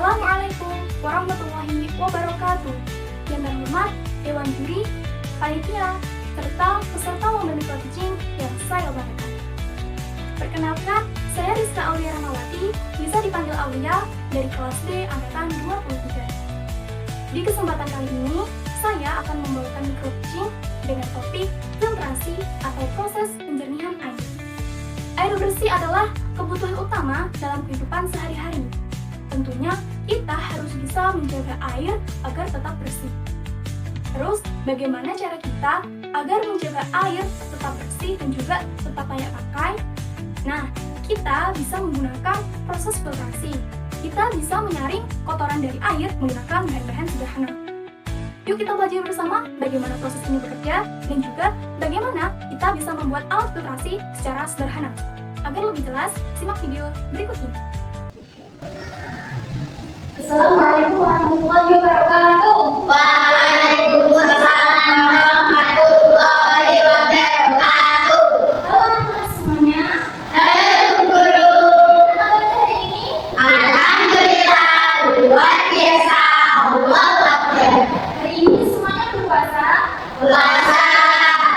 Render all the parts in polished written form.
Assalamualaikum warahmatullahi wabarakatuh. Yang terhormat Dewan Juri, Panitia, serta peserta lomba mikro teaching yang saya banggakan. Perkenalkan, saya Rizka Aulia Rahmawati, bisa dipanggil Aulia, dari kelas D angkatan 23. Di kesempatan kali ini, saya akan membawakan mikro teaching dengan topik filtrasi atau proses penjernihan air. Air bersih adalah kebutuhan utama dalam kehidupan sehari-hari. Tentunya kita harus bisa menjaga air agar tetap bersih. Terus, bagaimana cara kita agar menjaga air tetap bersih dan juga tetap layak pakai? Nah, kita bisa menggunakan proses filtrasi. Kita bisa menyaring kotoran dari air menggunakan bahan-bahan sederhana. Yuk kita belajar bersama bagaimana proses ini bekerja dan juga bagaimana kita bisa membuat alat filtrasi secara sederhana. Agar lebih jelas, simak video berikut ini. Assalamualaikum warahmatullahi wabarakatuh. Waalaikumsalam warahmatullahi wabarakatuh. Halo anak semuanya. Halo guru. Kabar hari ini? Alhamdulillah luar biasa. Allahu Akbar. Hari ini semuanya berpuasa. Puasa.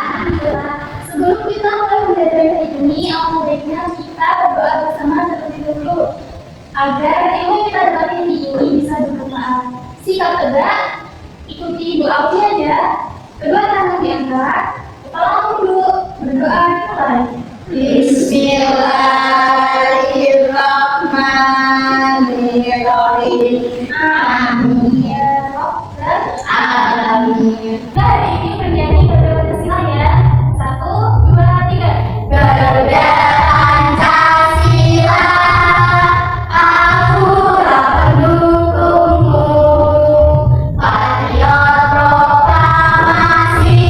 Alhamdulillah. Sebelum kita mulai belajar hari ini, baiknya kita berdoa bersama terlebih dahulu agar ilmu kita dapat hari ini bisa bermanfaat. Sikap tegak, ikuti doanya ya. Kedua tangan diangkat, kepala dulu, berdoa mulai. Bismillahirrahmanirrahim. Amin ya Rabbal Alamin. Hari ini bernyanyi berdoa bersila ya. 1, 2, 3. Garuda Pancasila, akulah pendukungmu. Patriot proklamasi,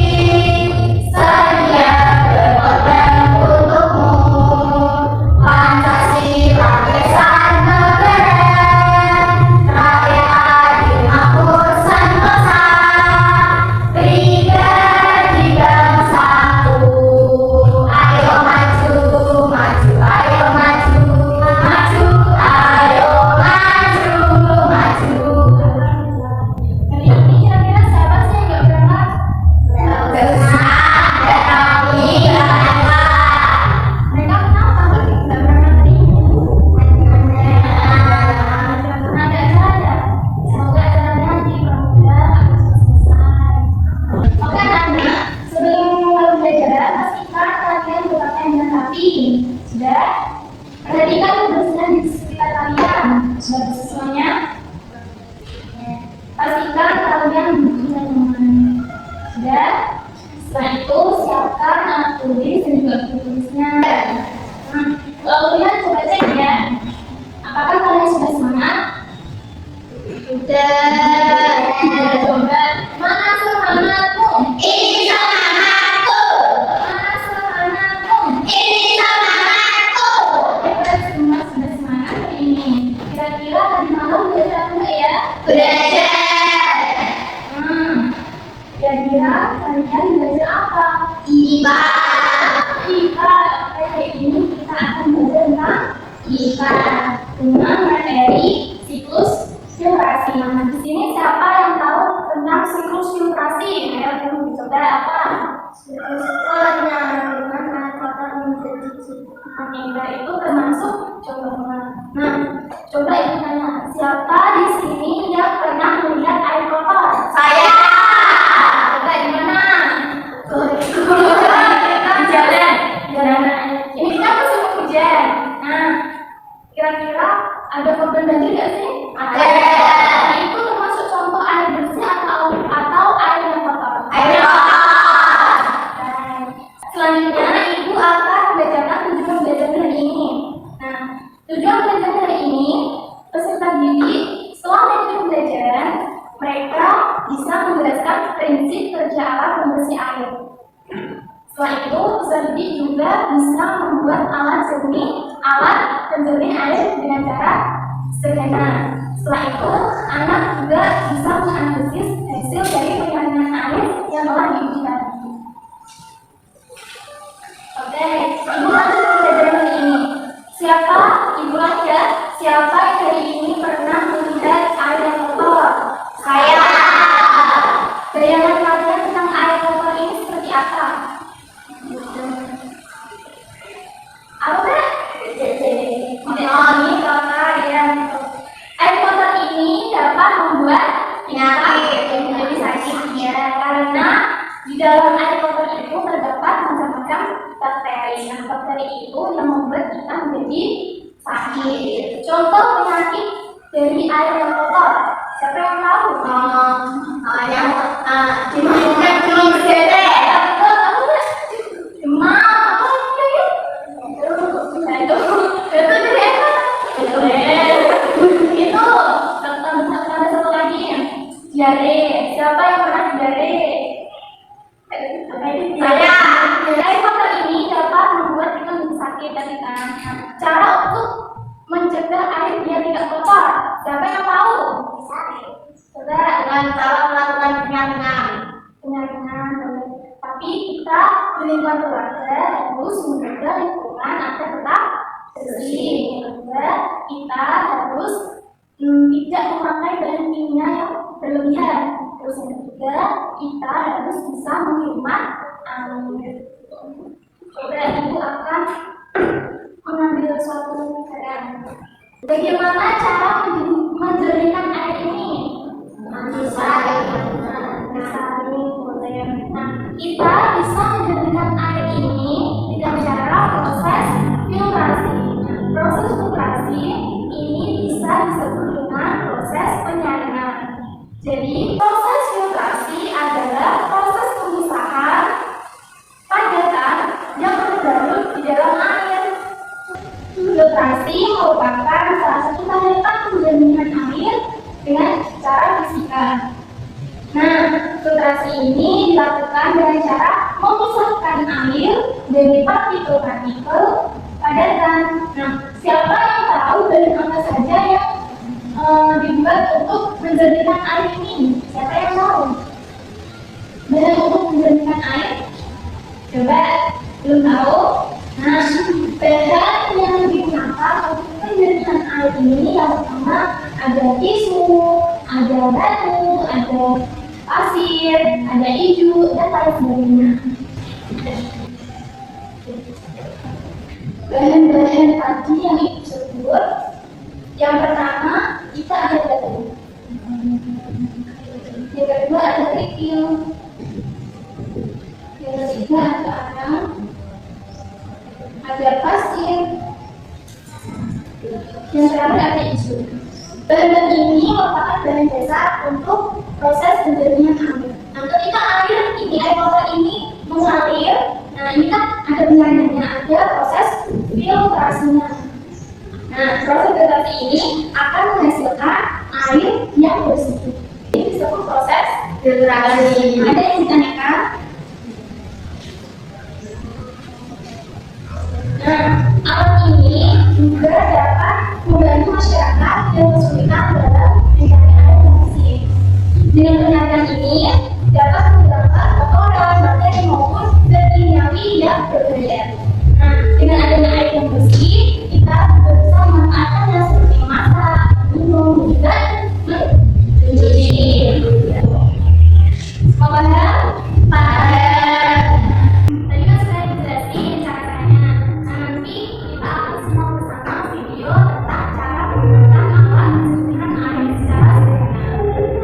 sedia berkorban untukmu. Pancasila pesan negara, rakyat adil makmur sentosa. Tiga satu, ayo maju, maju, ayo maju, maju, ayo maju, maju. Hari ini kira-kira siapa sih yang gak berangkat? Terserah kami berangkat. Mereka kenapa gak berangkat hari ini? Ada acara. Semoga acaranya dipermudah agar selesai. Oke anak-anak, sebelum mulai belajar, pastikan kalian berpakaian dengan rapi. Sudah? Perhatikan kebersihan di sekitar kalian. Sudah bersih semuanya? Pastikan kalian duduk dengan nyaman. Sudah? Setelah itu, siapkan alat tulis dan juga buku tulisnya. Lalu coba cek ya. Apakah kalian sudah semangat? Sudah coba. Mana semangatmu? Ini semangatku, Mana semangatmu? ini semangatku. Kita semua sudah semangat hari ini. Kira-kira tadi malam belajar enggak ya? Belajar Kira-kira kalian belajar apa? IPA, IPA. Hari ini kita akan belajar tentang IPA. dengan materi siklus filtrasi. Nah, di sini siapa yang tahu tentang siklus filtrasi? Ayo dulu dicoba apa? Siklus dimana kotor menjadi amoeba itu termasuk coba. Nah, coba ibu tanya, siapa di sini yang pernah melihat air kotor? Saya Coba di mana? di jalan. Ini kita musim hujan. Nah, kira-kira ada korban banjir nggak sih? Ada. Nah, itu termasuk contoh air bersih atau air yang kotor. Ayo. Selanjutnya, ibu akan membacakan tujuan belajar hari ini. Nah, tujuan belajar hari ini, peserta didik setelah mengikuti pembelajaran, mereka bisa menjelaskan prinsip kerja alat pembersih air. Setelah itu, peserta didik juga bisa membuat alat penjernih air dengan cara sederhana. Setelah itu, anak juga bisa menganalisis hasil dari penyaringan air yang telah diuji tadi. Oke, ibu lanjut ke pelajaran hari ini. Siapa ibu lanjut? Siapa yang hari ini pernah melihat membuat penyakit jadi sakit ya, karena di dalam air kotor itu terdapat macam-macam bakteri. Nah, bakteri itu yang membuat kita menjadi sakit. Contoh penyakit dari air yang kotor, siapa yang tahu? Yang dimakan cuma berderet. Diare, siapa yang pernah diare? Saya. Air kotor ini dapat membuat kita menjadi sakit tadi kan. Cara untuk mencegah air biar tidak kotor, siapa yang tahu? Coba Dengan cara melakukan penyaringan. penyaringan. Tapi kita di lingkungan keluarga harus menjaga lingkungan agar tetap bersih. Kedua, kita harus tidak memakai bahan kimia yang berlebihan. Terus yang ketiga, kita harus bisa menghemat air. Coba ibu akan mengambil suatu cara. Bagaimana cara menjernihkan air ini? Disaring, boleh. Nah, kita bisa menjernihkan air ini dengan cara proses filtrasi. Nah, proses filtrasi ini bisa disebut dengan proses penyaringan. Jadi, proses filtrasi adalah proses pemisahan padatan yang terlarut di dalam air. Filtrasi merupakan salah satu tahapan penjernihan air dengan cara fisika. Nah, filtrasi ini dilakukan dengan cara memisahkan air dari partikel-partikel padatan. Nah, siapa yang tahu dari apa saja yang dibuat untuk menjernihkan air ini? Siapa yang tahu? Bahan untuk menjernihkan air? Coba, belum tahu? Nah, bahan yang digunakan untuk penjernihkan air ini yang pertama ada tisu, ada batu, ada pasir, ada iju, dan lain sebagainya. Bahan-bahan tadi yang disebut, yang pertama kita ada batu, yang kedua ada kerikil, yang ketiga ada arang, ada pasir, yang terakhir ada isu. Bahan ini merupakan bahan dasar untuk proses penjernihan air. Nah, ketika air kotor ini mengalir, nah ini kan ada penyaringannya, ada proses filtrasinya. Nah, proses filtrasi ini akan menghasilkan air yang bersih. Ini disebut proses filtrasi. Ada yang ditanyakan? Nah, alat ini juga dapat membantu masyarakat yang kesulitan dalam mencari air yang bersih. Dengan penyaringan ini dapat menghilangkan kotoran, bakteri maupun zat kimiawi yang berbahaya. Nah, dengan adanya air yang bersih, kita juga bisa memanfaatkannya seperti memasak, minum, dan mencuci. Semua paham? Paham. Tadi kan sudah dijelasin cara-caranya. Nah, nanti kita akan simak bersama video tentang cara menggunakan alat penjernihan air secara sederhana.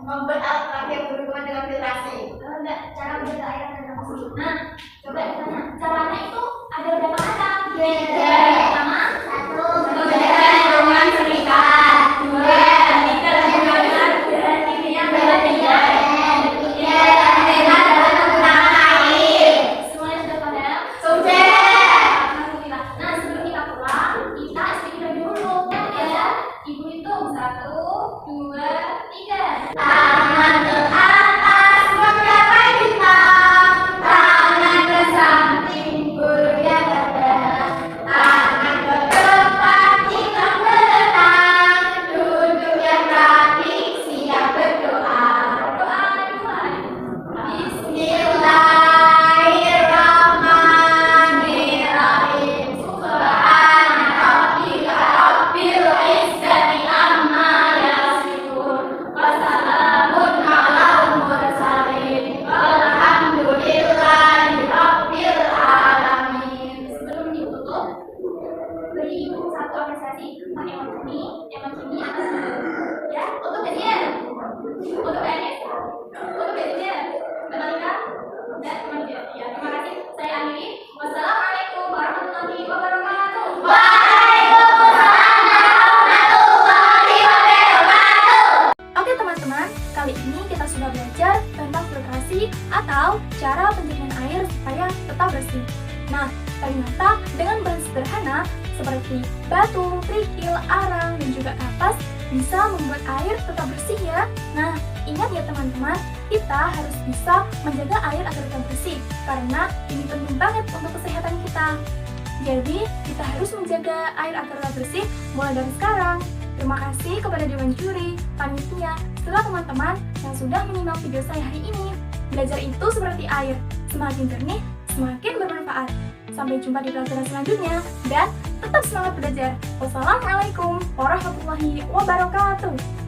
membuat alat terakhir berhubungan dengan filtrasi. Enggak, cara menjaga air agar tetap bersih. Nah, coba ditanya, caranya itu ada berapa macam? Pertama, Satu, menjaga lingkungan sekitar. Dua, tidak menggunakan yang berlebihan. Tiga, hemat dalam penggunaan air. semuanya sudah pada? Sudah. Alhamdulillah. Nah, sebelum kita pulang, kita istighfar dulu. Ya, ibu hitung 1, 2, 3. Tangan ke atas menggapai bintang. Tangan ke samping bulu yang terbang. Tangan ke depan kita menentang. Duduk yang rapi siap berdoa. Doa dimulai. Bismillahirrahmanirrahim. Subhana rabbika rabbil izzati amma yasifun. Wassalamun alal mursalin. Walhamdulillahi rabbil alamin. Sebelum ditutup, beri ibu satu apresiasi tentang emang ini atas ya untuk gajian, untuk PNS, untuk gajinya, Mbak dan teman dia. Ya, terima kasih. Saya akhiri. Wassalamualaikum warahmatullahi wabarakatuh. Waalaikumsalam warahmatullahi wabarakatuh. Oke teman-teman, kali ini kita sudah belajar tentang filtrasi atau cara penjernihan air supaya tetap bersih. Nah, ternyata dengan bahan sederhana seperti batu, kerikil, arang, dan juga kapas bisa membuat air tetap bersih ya. Nah, ingat ya teman-teman, kita harus bisa menjaga air agar tetap bersih karena ini penting banget untuk kesehatan kita. Jadi, kita harus menjaga air agar tetap bersih mulai dari sekarang. Terima kasih kepada Dewan Juri, panitia, serta teman-teman yang sudah menyimak video saya hari ini. Belajar itu seperti air, semakin jernih, semakin bermanfaat. Sampai jumpa di pelajaran selanjutnya, dan tetap semangat belajar. Wassalamualaikum warahmatullahi wabarakatuh.